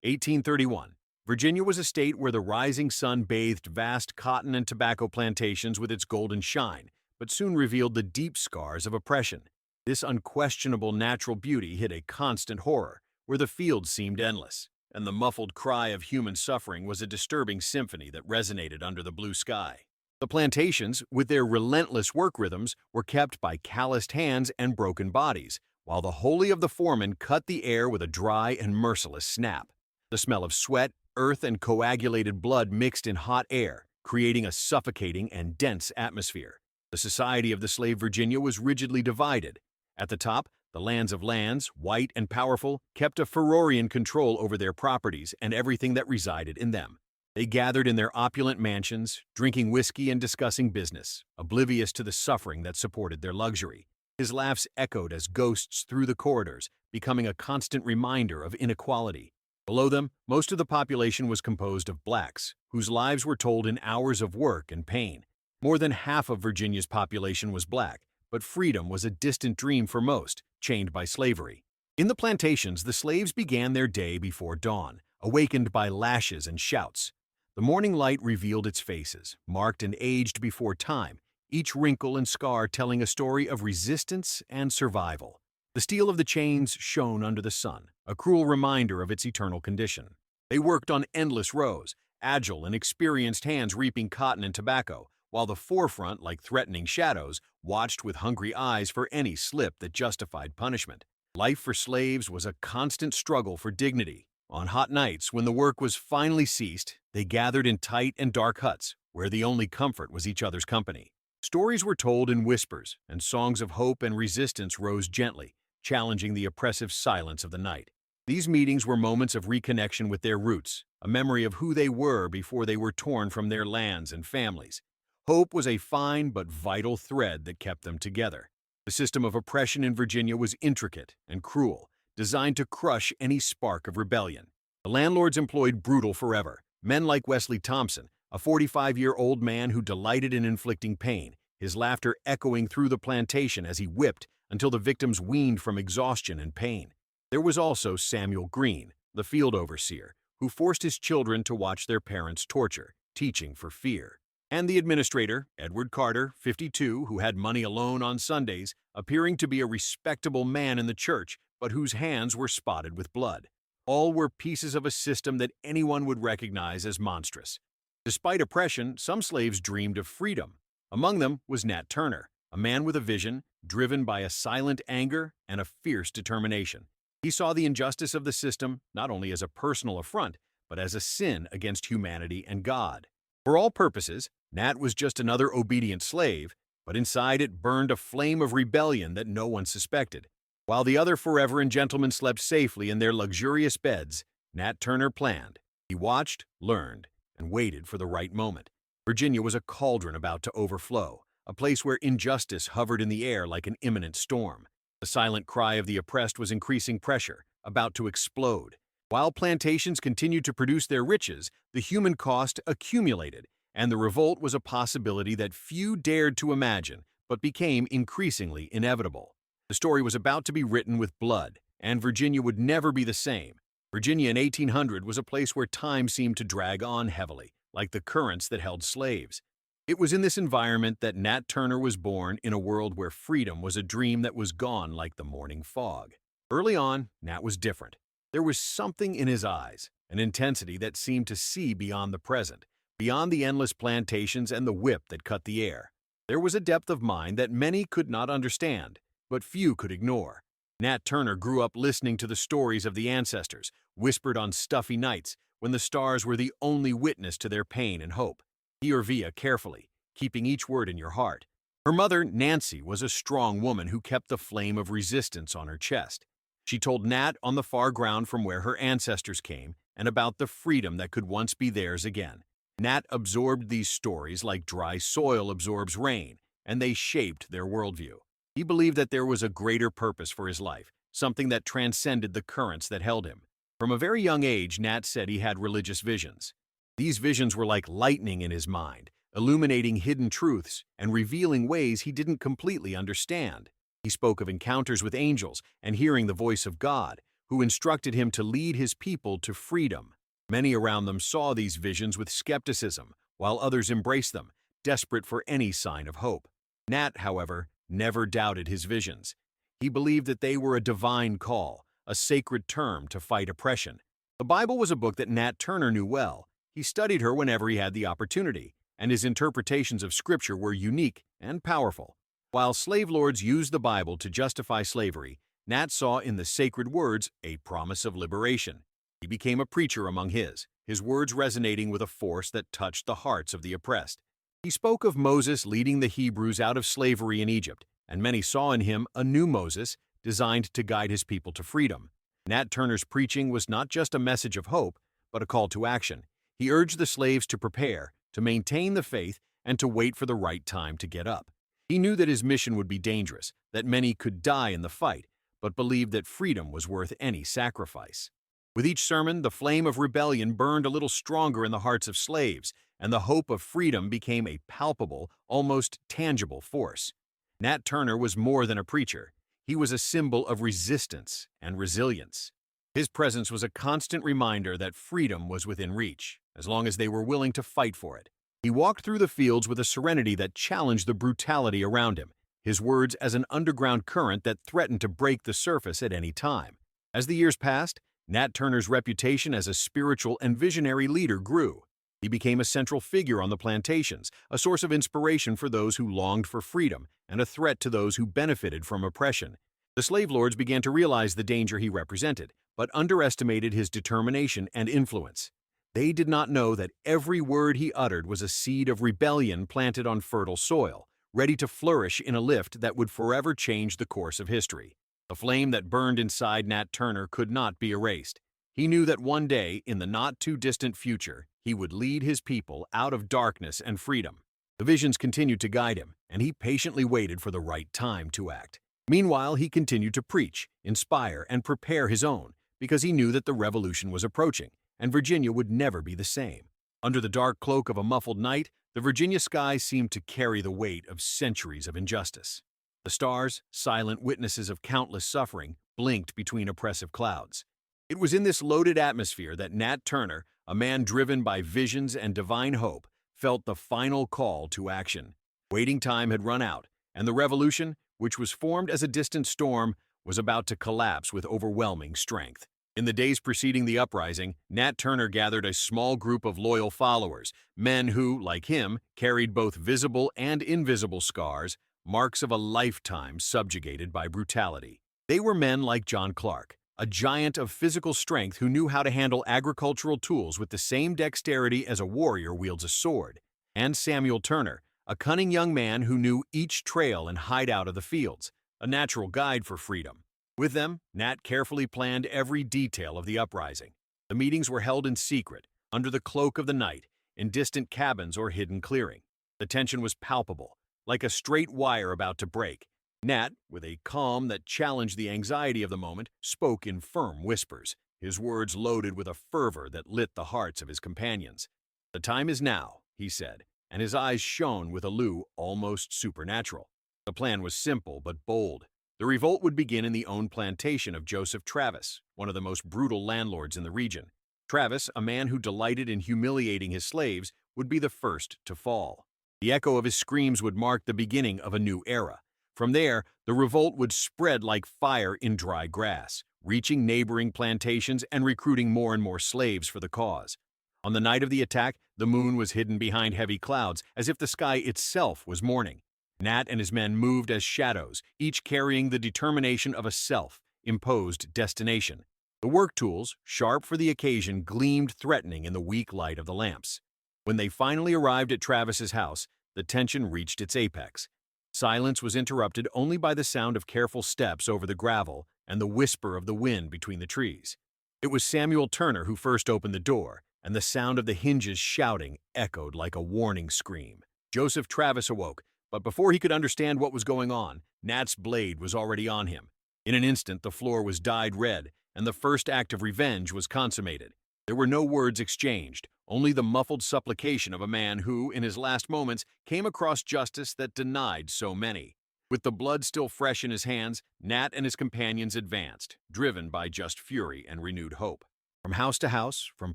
1831. Virginia was a state where the rising sun bathed vast cotton and tobacco plantations with its golden shine, but soon revealed the deep scars of oppression. This unquestionable natural beauty hid a constant horror, where the fields seemed endless, and the muffled cry of human suffering was a disturbing symphony that resonated under the blue sky. The plantations, with their relentless work rhythms, were kept by calloused hands and broken bodies, while the Holy of the Foreman cut the air with a dry and merciless snap. The smell of sweat, earth, and coagulated blood mixed in hot air, creating a suffocating and dense atmosphere. The society of the slave Virginia was rigidly divided. At the top, the lands of lands, white and powerful, kept a Ferrorian control over their properties and everything that resided in them. They gathered in their opulent mansions, drinking whiskey and discussing business, oblivious to the suffering that supported their luxury. His laughs echoed as ghosts through the corridors, becoming a constant reminder of inequality. Below them, most of the population was composed of blacks, whose lives were told in hours of work and pain. More than half of Virginia's population was black, but freedom was a distant dream for most, chained by slavery. In the plantations, the slaves began their day before dawn, awakened by lashes and shouts. The morning light revealed its faces, marked and aged before time, each wrinkle and scar telling a story of resistance and survival. The steel of the chains shone under the sun, a cruel reminder of its eternal condition. They worked on endless rows, agile and experienced hands reaping cotton and tobacco, while the forefront, like threatening shadows, watched with hungry eyes for any slip that justified punishment. Life for slaves was a constant struggle for dignity. On hot nights, when the work was finally ceased, they gathered in tight and dark huts, where the only comfort was each other's company. Stories were told in whispers, and songs of hope and resistance rose gently, challenging the oppressive silence of the night. These meetings were moments of reconnection with their roots, a memory of who they were before they were torn from their lands and families. Hope was a fine but vital thread that kept them together. The system of oppression in Virginia was intricate and cruel, designed to crush any spark of rebellion. The landlords employed brutal forever, men like Wesley Thompson, a 45-year-old man who delighted in inflicting pain, his laughter echoing through the plantation as he whipped until the victims weaned from exhaustion and pain. There was also Samuel Green, the field overseer, who forced his children to watch their parents torture, teaching for fear. And the administrator, Edward Carter, 52, who had money alone on Sundays, appearing to be a respectable man in the church, but whose hands were spotted with blood. All were pieces of a system that anyone would recognize as monstrous. Despite oppression, some slaves dreamed of freedom. Among them was Nat Turner, a man with a vision, driven by a silent anger and a fierce determination. He saw the injustice of the system not only as a personal affront, but as a sin against humanity and God. For all purposes, Nat was just another obedient slave, but inside it burned a flame of rebellion that no one suspected. While the other forever and gentlemen slept safely in their luxurious beds, Nat Turner planned. He watched, learned, and waited for the right moment. Virginia was a cauldron about to overflow, a place where injustice hovered in the air like an imminent storm. The silent cry of the oppressed was increasing pressure, about to explode. While plantations continued to produce their riches, the human cost accumulated, and the revolt was a possibility that few dared to imagine, but became increasingly inevitable. The story was about to be written with blood, and Virginia would never be the same. Virginia in 1800 was a place where time seemed to drag on heavily, like the currents that held slaves. It was in this environment that Nat Turner was born, in a world where freedom was a dream that was gone like the morning fog. Early on, Nat was different. There was something in his eyes, an intensity that seemed to see beyond the present, beyond the endless plantations and the whip that cut the air. There was a depth of mind that many could not understand, but few could ignore. Nat Turner grew up listening to the stories of the ancestors, whispered on stuffy nights when the stars were the only witness to their pain and hope. Hear via carefully, keeping each word in your heart. Her mother, Nancy, was a strong woman who kept the flame of resistance on her chest. She told Nat on the far ground from where her ancestors came and about the freedom that could once be theirs again. Nat absorbed these stories like dry soil absorbs rain, and they shaped their worldview. He believed that there was a greater purpose for his life, something that transcended the currents that held him. From a very young age, Nat said he had religious visions. These visions were like lightning in his mind, illuminating hidden truths and revealing ways he didn't completely understand. He spoke of encounters with angels and hearing the voice of God, who instructed him to lead his people to freedom. Many around them saw these visions with skepticism, while others embraced them, desperate for any sign of hope. Nat, however, never doubted his visions. He believed that they were a divine call, a sacred term to fight oppression. The Bible was a book that Nat Turner knew well. He studied her whenever he had the opportunity, and his interpretations of Scripture were unique and powerful. While slave lords used the Bible to justify slavery, Nat saw in the sacred words a promise of liberation. He became a preacher among his words resonating with a force that touched the hearts of the oppressed. He spoke of Moses leading the Hebrews out of slavery in Egypt, and many saw in him a new Moses designed to guide his people to freedom. Nat Turner's preaching was not just a message of hope, but a call to action. He urged the slaves to prepare, to maintain the faith, and to wait for the right time to get up. He knew that his mission would be dangerous, that many could die in the fight, but believed that freedom was worth any sacrifice. With each sermon, the flame of rebellion burned a little stronger in the hearts of slaves, and the hope of freedom became a palpable, almost tangible force. Nat Turner was more than a preacher. He was a symbol of resistance and resilience. His presence was a constant reminder that freedom was within reach, as long as they were willing to fight for it. He walked through the fields with a serenity that challenged the brutality around him, his words as an underground current that threatened to break the surface at any time. As the years passed, Nat Turner's reputation as a spiritual and visionary leader grew. He became a central figure on the plantations, a source of inspiration for those who longed for freedom and a threat to those who benefited from oppression. The slave lords began to realize the danger he represented, but underestimated his determination and influence. They did not know that every word he uttered was a seed of rebellion planted on fertile soil, ready to flourish in a lift that would forever change the course of history. The flame that burned inside Nat Turner could not be erased. He knew that one day, in the not-too-distant future, he would lead his people out of darkness and freedom. The visions continued to guide him, and he patiently waited for the right time to act. Meanwhile, he continued to preach, inspire, and prepare his own, because he knew that the revolution was approaching, and Virginia would never be the same. Under the dark cloak of a muffled night, the Virginia sky seemed to carry the weight of centuries of injustice. The stars, silent witnesses of countless suffering, blinked between oppressive clouds. It was in this loaded atmosphere that Nat Turner, a man driven by visions and divine hope, felt the final call to action. Waiting time had run out, and the revolution, which was formed as a distant storm, was about to collapse with overwhelming strength. In the days preceding the uprising, Nat Turner gathered a small group of loyal followers, men who, like him, carried both visible and invisible scars, marks of a lifetime subjugated by brutality. They were men like John Clark, a giant of physical strength who knew how to handle agricultural tools with the same dexterity as a warrior wields a sword, and Samuel Turner, a cunning young man who knew each trail and hideout of the fields, a natural guide for freedom. With them, Nat carefully planned every detail of the uprising. The meetings were held in secret, under the cloak of the night, in distant cabins or hidden clearing. The tension was palpable, like a straight wire about to break. Nat, with a calm that challenged the anxiety of the moment, spoke in firm whispers, his words loaded with a fervor that lit the hearts of his companions. "The time is now," he said, and his eyes shone with a allure almost supernatural. The plan was simple but bold. The revolt would begin in the owned plantation of Joseph Travis, one of the most brutal landlords in the region. Travis, a man who delighted in humiliating his slaves, would be the first to fall. The echo of his screams would mark the beginning of a new era. From there, the revolt would spread like fire in dry grass, reaching neighboring plantations and recruiting more and more slaves for the cause. On the night of the attack, the moon was hidden behind heavy clouds, as if the sky itself was mourning. Nat and his men moved as shadows, each carrying the determination of a self-imposed destination. The work tools, sharp for the occasion, gleamed threatening in the weak light of the lamps. When they finally arrived at Travis's house, the tension reached its apex. Silence was interrupted only by the sound of careful steps over the gravel and the whisper of the wind between the trees. It was Samuel Turner who first opened the door, and the sound of the hinges shouting echoed like a warning scream. Joseph Travis awoke, but before he could understand what was going on, Nat's blade was already on him. In an instant, the floor was dyed red, and the first act of revenge was consummated. There were no words exchanged, only the muffled supplication of a man who, in his last moments, came across justice that denied so many. With the blood still fresh in his hands, Nat and his companions advanced, driven by just fury and renewed hope. From house to house, from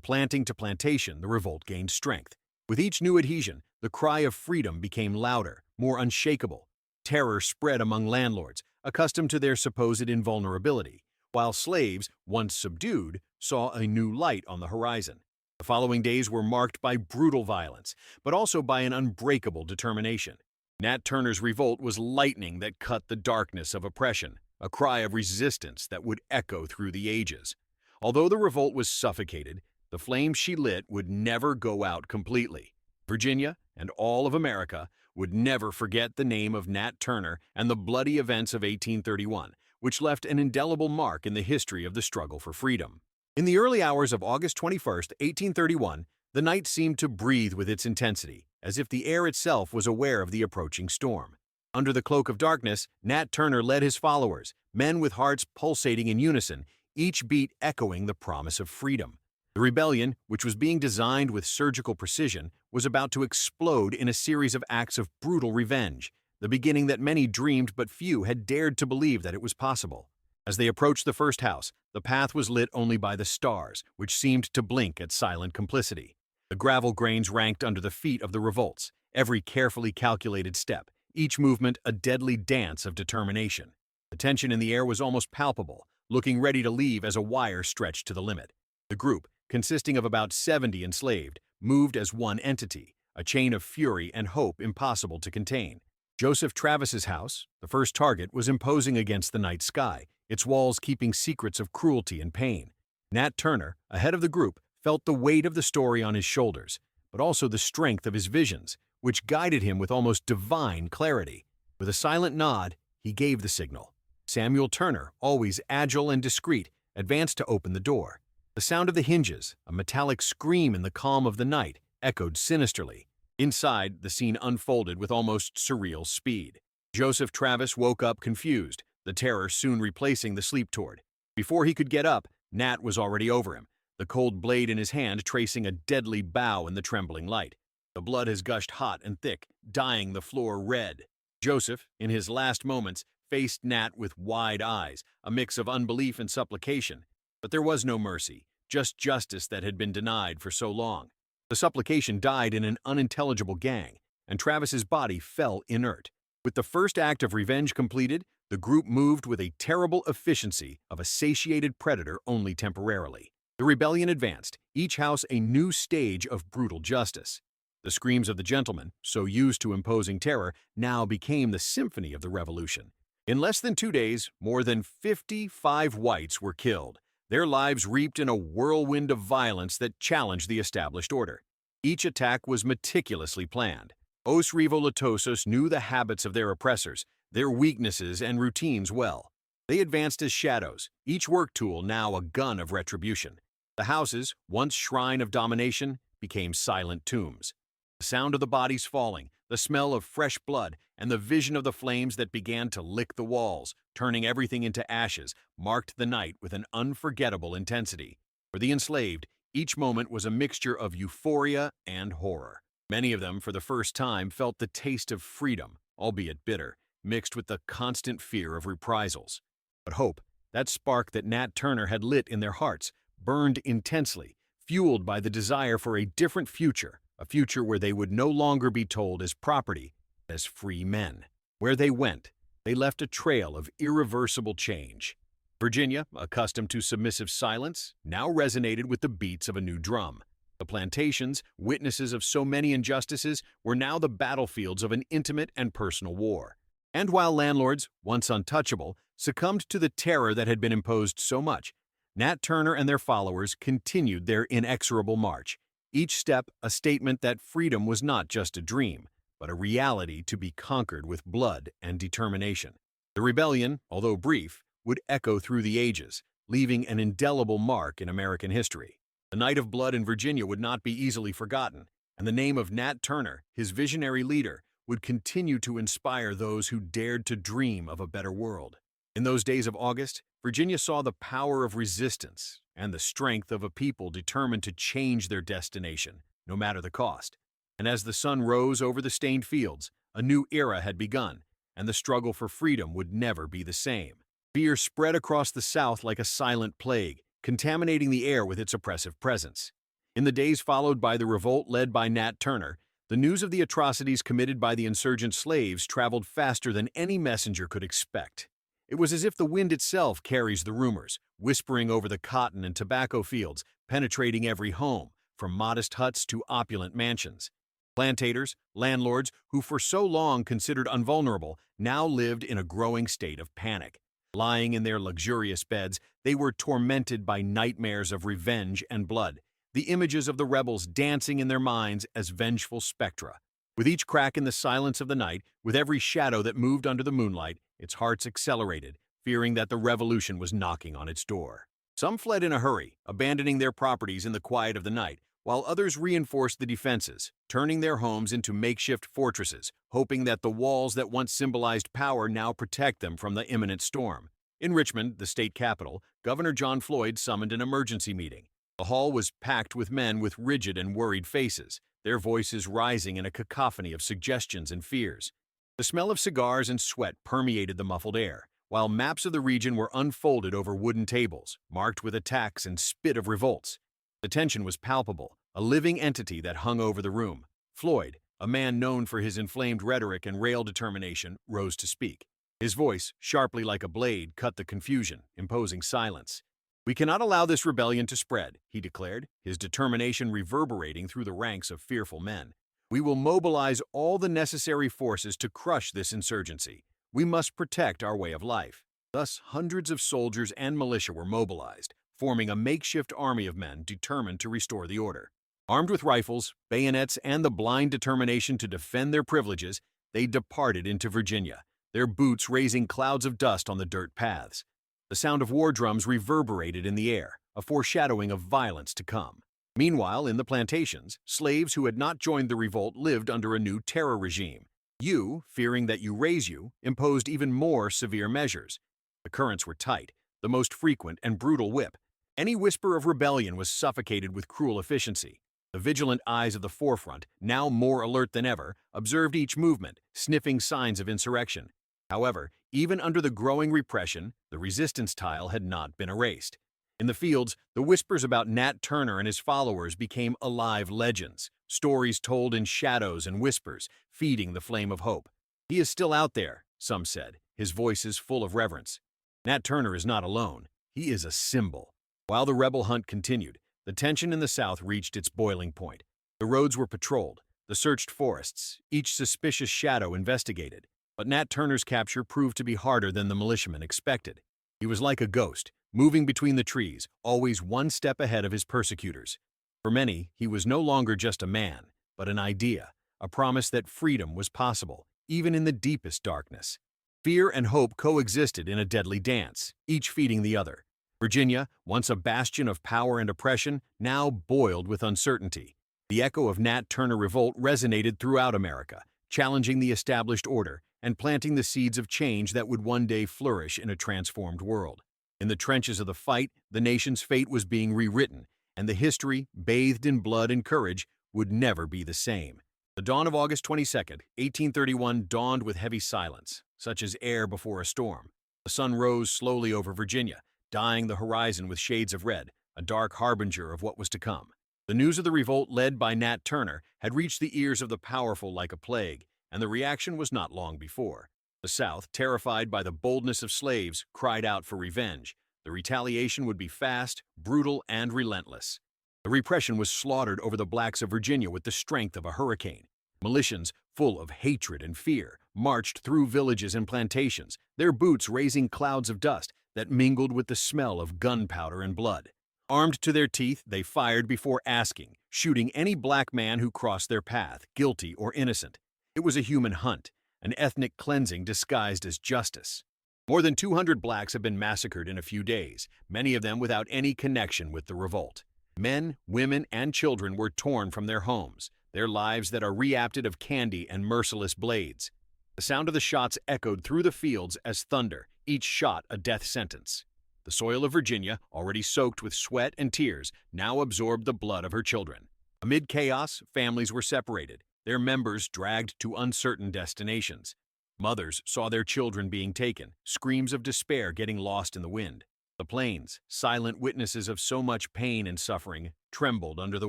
planting to plantation, the revolt gained strength. With each new adhesion, the cry of freedom became louder, more unshakable. Terror spread among landlords, accustomed to their supposed invulnerability, while slaves, once subdued, saw a new light on the horizon. The following days were marked by brutal violence, but also by an unbreakable determination. Nat Turner's revolt was lightning that cut the darkness of oppression, a cry of resistance that would echo through the ages. Although the revolt was suffocated, the flame she lit would never go out completely. Virginia, and all of America, would never forget the name of Nat Turner and the bloody events of 1831, which left an indelible mark in the history of the struggle for freedom. In the early hours of August 21, 1831, the night seemed to breathe with its intensity, as if the air itself was aware of the approaching storm. Under the cloak of darkness, Nat Turner led his followers, men with hearts pulsating in unison, each beat echoing the promise of freedom. The rebellion, which was being designed with surgical precision, was about to explode in a series of acts of brutal revenge, the beginning that many dreamed but few had dared to believe that it was possible. As they approached the first house, the path was lit only by the stars, which seemed to blink at silent complicity. The gravel grains ranked under the feet of the revolts, every carefully calculated step, each movement a deadly dance of determination. The tension in the air was almost palpable, looking ready to leave as a wire stretched to the limit. The group, consisting of about 70 enslaved, moved as one entity, a chain of fury and hope impossible to contain. Joseph Travis's house, the first target, was imposing against the night sky, its walls keeping secrets of cruelty and pain. Nat Turner, ahead of the group, felt the weight of the story on his shoulders, but also the strength of his visions, which guided him with almost divine clarity. With a silent nod, he gave the signal. Samuel Turner, always agile and discreet, advanced to open the door. The sound of the hinges, a metallic scream in the calm of the night, echoed sinisterly. Inside, the scene unfolded with almost surreal speed. Joseph Travis woke up confused, the terror soon replacing the sleep toward. Before he could get up, Nat was already over him, the cold blade in his hand tracing a deadly bow in the trembling light. The blood has gushed hot and thick, dyeing the floor red. Joseph, in his last moments, faced Nat with wide eyes, a mix of unbelief and supplication. But there was no mercy, just justice that had been denied for so long. The supplication died in an unintelligible gang, and Travis's body fell inert. With the first act of revenge completed, the group moved with a terrible efficiency of a satiated predator only temporarily. The rebellion advanced, each house a new stage of brutal justice. The screams of the gentlemen, so used to imposing terror, now became the symphony of the revolution. In less than 2 days, more than 55 whites were killed, their lives reaped in a whirlwind of violence that challenged the established order. Each attack was meticulously planned. Os Revoltosos knew the habits of their oppressors, their weaknesses and routines well. They advanced as shadows, each work tool now a gun of retribution. The houses, once shrine of domination, became silent tombs. The sound of the bodies falling, the smell of fresh blood, and the vision of the flames that began to lick the walls, turning everything into ashes, marked the night with an unforgettable intensity. For the enslaved, each moment was a mixture of euphoria and horror. Many of them, for the first time, felt the taste of freedom, albeit bitter, mixed with the constant fear of reprisals. But hope, that spark that Nat Turner had lit in their hearts, burned intensely, fueled by the desire for a different future, a future where they would no longer be told as property, but as free men. Where they went, they left a trail of irreversible change. Virginia, accustomed to submissive silence, now resonated with the beats of a new drum. The plantations, witnesses of so many injustices, were now the battlefields of an intimate and personal war. And while landlords, once untouchable, succumbed to the terror that had been imposed so much, Nat Turner and their followers continued their inexorable march, each step a statement that freedom was not just a dream, but a reality to be conquered with blood and determination. The rebellion, although brief, would echo through the ages, leaving an indelible mark in American history. The night of blood in Virginia would not be easily forgotten, and the name of Nat Turner, his visionary leader, would continue to inspire those who dared to dream of a better world. In those days of August, Virginia saw the power of resistance and the strength of a people determined to change their destination, no matter the cost. And as the sun rose over the stained fields, a new era had begun, and the struggle for freedom would never be the same. Fear spread across the South like a silent plague, contaminating the air with its oppressive presence. In the days followed by the revolt led by Nat Turner, the news of the atrocities committed by the insurgent slaves traveled faster than any messenger could expect. It was as if the wind itself carries the rumors, whispering over the cotton and tobacco fields, penetrating every home, from modest huts to opulent mansions. Plantators, landlords, who for so long considered invulnerable, now lived in a growing state of panic. Lying in their luxurious beds, they were tormented by nightmares of revenge and blood, the images of the rebels dancing in their minds as vengeful spectra. With each crack in the silence of the night, with every shadow that moved under the moonlight, its hearts accelerated, fearing that the revolution was knocking on its door. Some fled in a hurry, abandoning their properties in the quiet of the night, while others reinforced the defenses, turning their homes into makeshift fortresses, hoping that the walls that once symbolized power now protect them from the imminent storm. In Richmond, the state capital, Governor John Floyd summoned an emergency meeting. The hall was packed with men with rigid and worried faces, their voices rising in a cacophony of suggestions and fears. The smell of cigars and sweat permeated the muffled air, while maps of the region were unfolded over wooden tables, marked with attacks and spit of revolts. The tension was palpable, a living entity that hung over the room. Floyd, a man known for his inflamed rhetoric and rail determination, rose to speak. His voice, sharply like a blade, cut the confusion, imposing silence. "We cannot allow this rebellion to spread," he declared, his determination reverberating through the ranks of fearful men. "We will mobilize all the necessary forces to crush this insurgency. We must protect our way of life." Thus, hundreds of soldiers and militia were mobilized, forming a makeshift army of men determined to restore the order. Armed with rifles, bayonets, and the blind determination to defend their privileges, they departed into Virginia, their boots raising clouds of dust on the dirt paths. The sound of war drums reverberated in the air, a foreshadowing of violence to come. Meanwhile, in the plantations, slaves who had not joined the revolt lived under a new terror regime. You, fearing that you raise you, imposed even more severe measures. The currents were tight, the most frequent and brutal whip. Any whisper of rebellion was suffocated with cruel efficiency. The vigilant eyes of the forefront, now more alert than ever, observed each movement, sniffing signs of insurrection. However, even under the growing repression, the resistance tile had not been erased. In the fields, the whispers about Nat Turner and his followers became alive legends, stories told in shadows and whispers, feeding the flame of hope. "He is still out there," some said, his voices full of reverence. "Nat Turner is not alone. He is a symbol." While the rebel hunt continued, the tension in the South reached its boiling point. The roads were patrolled, the searched forests, each suspicious shadow investigated. But Nat Turner's capture proved to be harder than the militiamen expected. He was like a ghost, moving between the trees, always one step ahead of his persecutors. For many, he was no longer just a man, but an idea, a promise that freedom was possible, even in the deepest darkness. Fear and hope coexisted in a deadly dance, each feeding the other. Virginia, once a bastion of power and oppression, now boiled with uncertainty. The echo of Nat Turner revolt resonated throughout America, challenging the established order and planting the seeds of change that would one day flourish in a transformed world. In the trenches of the fight, the nation's fate was being rewritten, and the history, bathed in blood and courage, would never be the same. The dawn of August 22, 1831 dawned with heavy silence, such as air before a storm. The sun rose slowly over Virginia, dyeing the horizon with shades of red, a dark harbinger of what was to come. The news of the revolt led by Nat Turner had reached the ears of the powerful like a plague, and the reaction was not long before. The South, terrified by the boldness of slaves, cried out for revenge. The retaliation would be fast, brutal, and relentless. The repression was slaughtered over the blacks of Virginia with the strength of a hurricane. Militians, full of hatred and fear, marched through villages and plantations, their boots raising clouds of dust that mingled with the smell of gunpowder and blood. Armed to their teeth, they fired before asking, shooting any black man who crossed their path, guilty or innocent. It was a human hunt, an ethnic cleansing disguised as justice. More than 200 blacks have been massacred in a few days, many of them without any connection with the revolt. Men, women, and children were torn from their homes, their lives that are reapted of candy and merciless blades. The sound of the shots echoed through the fields as thunder, each shot a death sentence. The soil of Virginia, already soaked with sweat and tears, now absorbed the blood of her children. Amid chaos, families were separated, their members dragged to uncertain destinations. Mothers saw their children being taken, screams of despair getting lost in the wind. The plains, silent witnesses of so much pain and suffering, trembled under the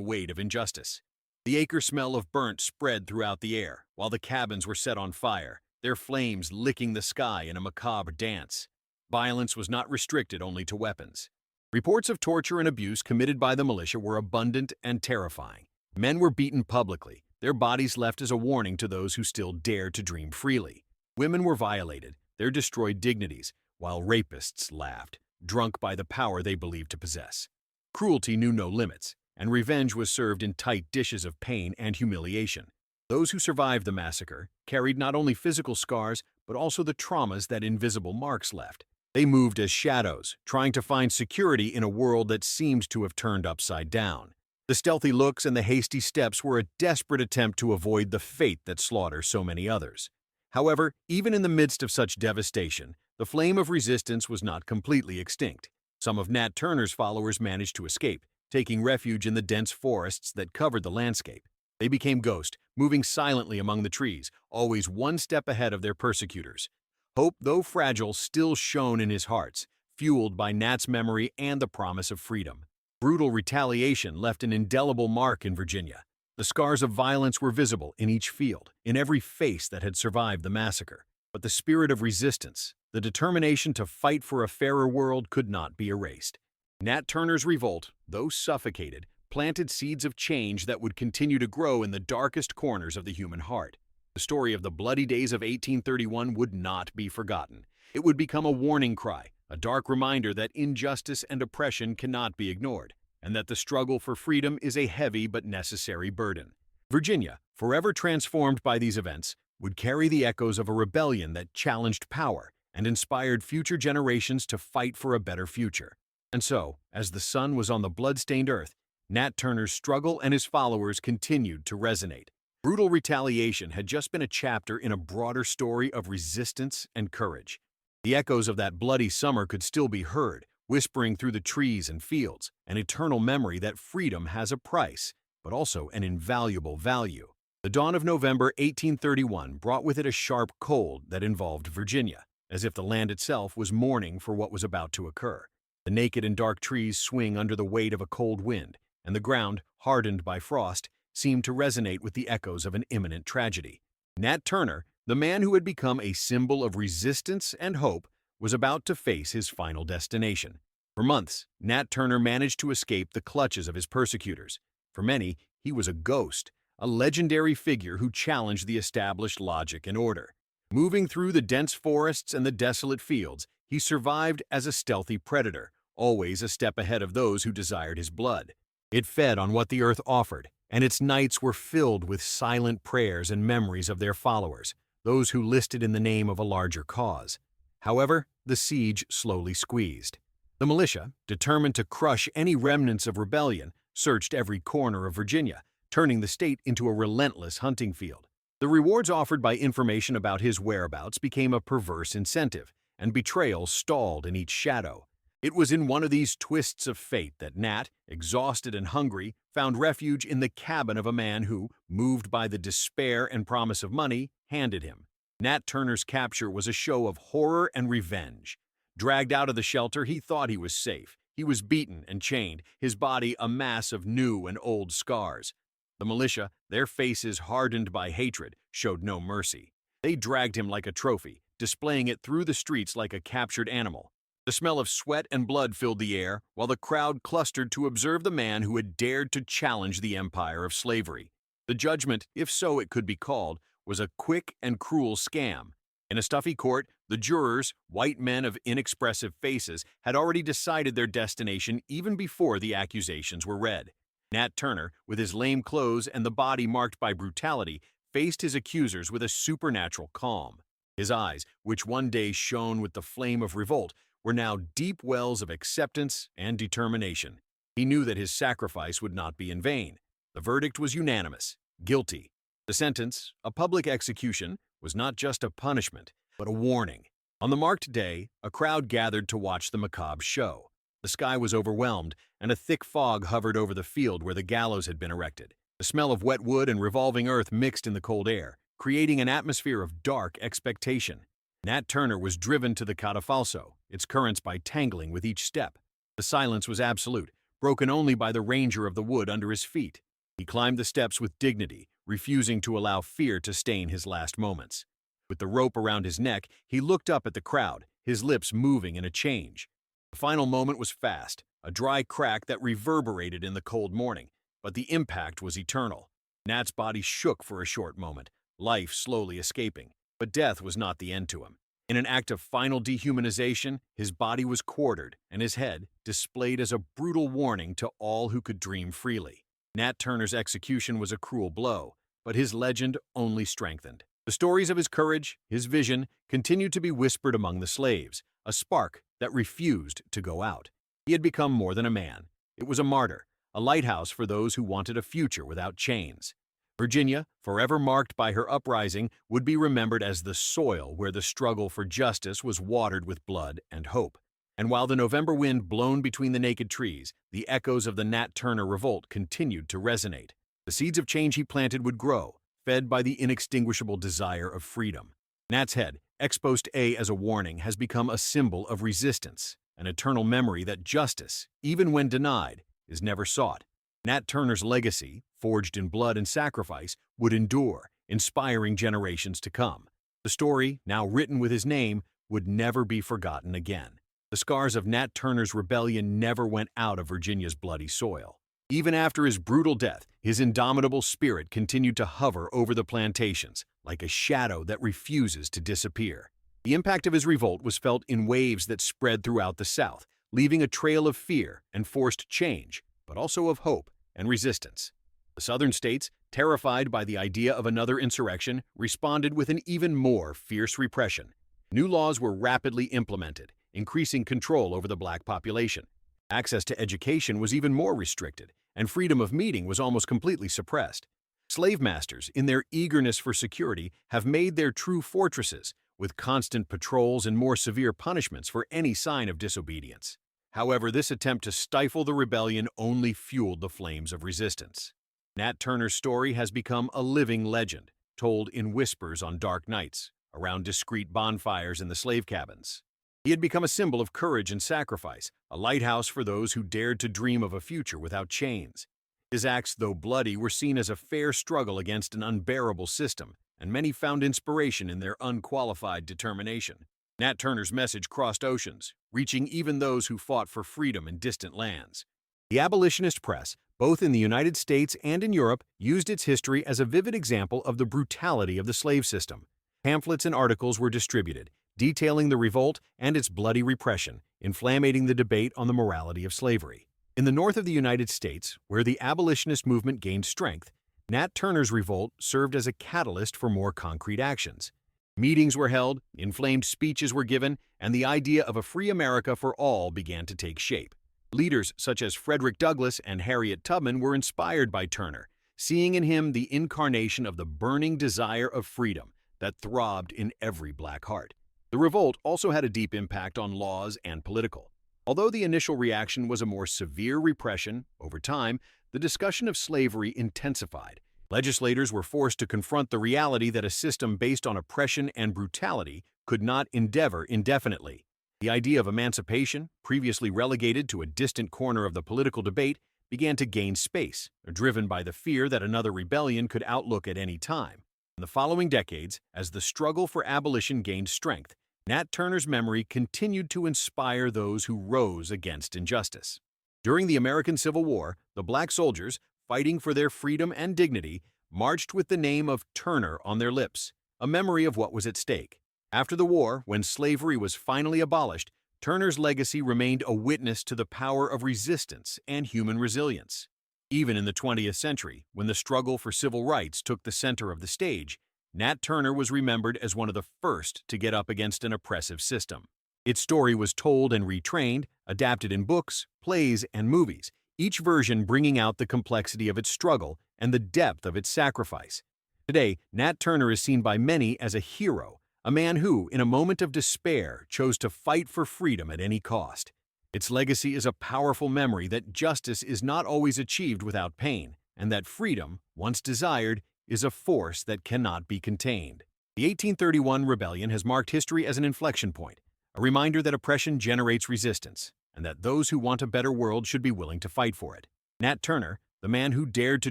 weight of injustice. The acre smell of burnt spread throughout the air, while the cabins were set on fire, their flames licking the sky in a macabre dance. Violence was not restricted only to weapons. Reports of torture and abuse committed by the militia were abundant and terrifying. Men were beaten publicly, their bodies left as a warning to those who still dared to dream freely. Women were violated, their destroyed dignities, while rapists laughed, drunk by the power they believed to possess. Cruelty knew no limits, and revenge was served in tight dishes of pain and humiliation. Those who survived the massacre carried not only physical scars, but also the traumas that invisible marks left. They moved as shadows, trying to find security in a world that seemed to have turned upside down. The stealthy looks and the hasty steps were a desperate attempt to avoid the fate that slaughtered so many others. However, even in the midst of such devastation, the flame of resistance was not completely extinct. Some of Nat Turner's followers managed to escape, taking refuge in the dense forests that covered the landscape. They became ghosts, moving silently among the trees, always one step ahead of their persecutors. Hope, though fragile, still shone in his hearts, fueled by Nat's memory and the promise of freedom. Brutal retaliation left an indelible mark in Virginia. The scars of violence were visible in each field, in every face that had survived the massacre. But the spirit of resistance, the determination to fight for a fairer world, could not be erased. Nat Turner's revolt, though suffocated, planted seeds of change that would continue to grow in the darkest corners of the human heart. The story of the bloody days of 1831 would not be forgotten. It would become a warning cry, a dark reminder that injustice and oppression cannot be ignored, and that the struggle for freedom is a heavy but necessary burden. Virginia, forever transformed by these events, would carry the echoes of a rebellion that challenged power and inspired future generations to fight for a better future. And so, as the sun was on the blood-stained earth, Nat Turner's struggle and his followers continued to resonate. Brutal retaliation had just been a chapter in a broader story of resistance and courage. The echoes of that bloody summer could still be heard, whispering through the trees and fields, an eternal memory that freedom has a price, but also an invaluable value. The dawn of November 1831 brought with it a sharp cold that involved Virginia, as if the land itself was mourning for what was about to occur. The naked and dark trees swing under the weight of a cold wind, and the ground, hardened by frost, seemed to resonate with the echoes of an imminent tragedy. Nat Turner, the man who had become a symbol of resistance and hope, was about to face his final destination. For months, Nat Turner managed to escape the clutches of his persecutors. For many, he was a ghost, a legendary figure who challenged the established logic and order. Moving through the dense forests and the desolate fields, he survived as a stealthy predator, always a step ahead of those who desired his blood. It fed on what the earth offered, and its nights were filled with silent prayers and memories of their followers, those who listed in the name of a larger cause. However, the siege slowly squeezed. The militia, determined to crush any remnants of rebellion, searched every corner of Virginia, turning the state into a relentless hunting field. The rewards offered by information about his whereabouts became a perverse incentive, and betrayal stalled in each shadow. It was in one of these twists of fate that Nat, exhausted and hungry, found refuge in the cabin of a man who, moved by the despair and promise of money, handed him. Nat Turner's capture was a show of horror and revenge. Dragged out of the shelter, he thought he was safe. He was beaten and chained, his body a mass of new and old scars. The militia, their faces hardened by hatred, showed no mercy. They dragged him like a trophy, displaying it through the streets like a captured animal. The smell of sweat and blood filled the air, while the crowd clustered to observe the man who had dared to challenge the empire of slavery. The judgment, if so it could be called, was a quick and cruel scam. In a stuffy court, the jurors, white men of inexpressive faces, had already decided their destination even before the accusations were read. Nat Turner, with his lame clothes and the body marked by brutality, faced his accusers with a supernatural calm. His eyes, which one day shone with the flame of revolt, were now deep wells of acceptance and determination. He knew that his sacrifice would not be in vain. The verdict was unanimous: guilty. The sentence, a public execution, was not just a punishment, but a warning. On the marked day, a crowd gathered to watch the macabre show. The sky was overwhelmed, and a thick fog hovered over the field where the gallows had been erected. The smell of wet wood and revolving earth mixed in the cold air, creating an atmosphere of dark expectation. Nat Turner was driven to the catafalso, its currents by tangling with each step. The silence was absolute, broken only by the ranger of the wood under his feet. He climbed the steps with dignity, refusing to allow fear to stain his last moments. With the rope around his neck, he looked up at the crowd, his lips moving in a change. The final moment was fast, a dry crack that reverberated in the cold morning, but the impact was eternal. Nat's body shook for a short moment, life slowly escaping, but death was not the end to him. In an act of final dehumanization, his body was quartered and his head displayed as a brutal warning to all who could dream freely. Nat Turner's execution was a cruel blow, but his legend only strengthened. The stories of his courage, his vision, continued to be whispered among the slaves, a spark that refused to go out. He had become more than a man. It was a martyr, a lighthouse for those who wanted a future without chains. Virginia, forever marked by her uprising, would be remembered as the soil where the struggle for justice was watered with blood and hope. And while the November wind blown between the naked trees, the echoes of the Nat Turner revolt continued to resonate. The seeds of change he planted would grow, fed by the inextinguishable desire of freedom. Nat's head, exposed as a warning, has become a symbol of resistance, an eternal memory that justice, even when denied, is never sought. Nat Turner's legacy, forged in blood and sacrifice, would endure, inspiring generations to come. The story, now written with his name, would never be forgotten again. The scars of Nat Turner's rebellion never went out of Virginia's bloody soil. Even after his brutal death, his indomitable spirit continued to hover over the plantations, like a shadow that refuses to disappear. The impact of his revolt was felt in waves that spread throughout the South, leaving a trail of fear and forced change, but also of hope and resistance. The Southern states, terrified by the idea of another insurrection, responded with an even more fierce repression. New laws were rapidly implemented, increasing control over the black population. Access to education was even more restricted, and freedom of meeting was almost completely suppressed. Slave masters, in their eagerness for security, have made their true fortresses, with constant patrols and more severe punishments for any sign of disobedience. However, this attempt to stifle the rebellion only fueled the flames of resistance. Nat Turner's story has become a living legend, told in whispers on dark nights, around discreet bonfires in the slave cabins. He had become a symbol of courage and sacrifice, a lighthouse for those who dared to dream of a future without chains. His acts, though bloody, were seen as a fair struggle against an unbearable system, and many found inspiration in their unqualified determination. Nat Turner's message crossed oceans, reaching even those who fought for freedom in distant lands. The abolitionist press, both in the United States and in Europe, used its history as a vivid example of the brutality of the slave system. Pamphlets and articles were distributed, detailing the revolt and its bloody repression, inflammating the debate on the morality of slavery. In the north of the United States, where the abolitionist movement gained strength, Nat Turner's revolt served as a catalyst for more concrete actions. Meetings were held, inflamed speeches were given, and the idea of a free America for all began to take shape. Leaders such as Frederick Douglass and Harriet Tubman were inspired by Turner, seeing in him the incarnation of the burning desire of freedom that throbbed in every black heart. The revolt also had a deep impact on laws and political. Although the initial reaction was a more severe repression, over time, the discussion of slavery intensified. Legislators were forced to confront the reality that a system based on oppression and brutality could not endure indefinitely. The idea of emancipation, previously relegated to a distant corner of the political debate, began to gain space, driven by the fear that another rebellion could outlook at any time. In the following decades, as the struggle for abolition gained strength, Nat Turner's memory continued to inspire those who rose against injustice. During the American Civil War, the black soldiers, fighting for their freedom and dignity, marched with the name of Turner on their lips, a memory of what was at stake. After the war, when slavery was finally abolished, Turner's legacy remained a witness to the power of resistance and human resilience. Even in the 20th century, when the struggle for civil rights took the center of the stage, Nat Turner was remembered as one of the first to get up against an oppressive system. Its story was told and retrained, adapted in books, plays, and movies, each version bringing out the complexity of its struggle and the depth of its sacrifice. Today, Nat Turner is seen by many as a hero, a man who, in a moment of despair, chose to fight for freedom at any cost. Its legacy is a powerful memory that justice is not always achieved without pain, and that freedom, once desired, is a force that cannot be contained. The 1831 rebellion has marked history as an inflection point, a reminder that oppression generates resistance, and that those who want a better world should be willing to fight for it. Nat Turner, the man who dared to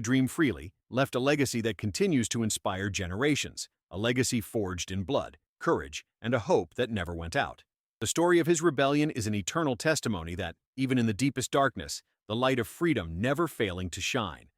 dream freely, left a legacy that continues to inspire generations, a legacy forged in blood, courage, and a hope that never went out. The story of his rebellion is an eternal testimony that, even in the deepest darkness, the light of freedom never failing to shine.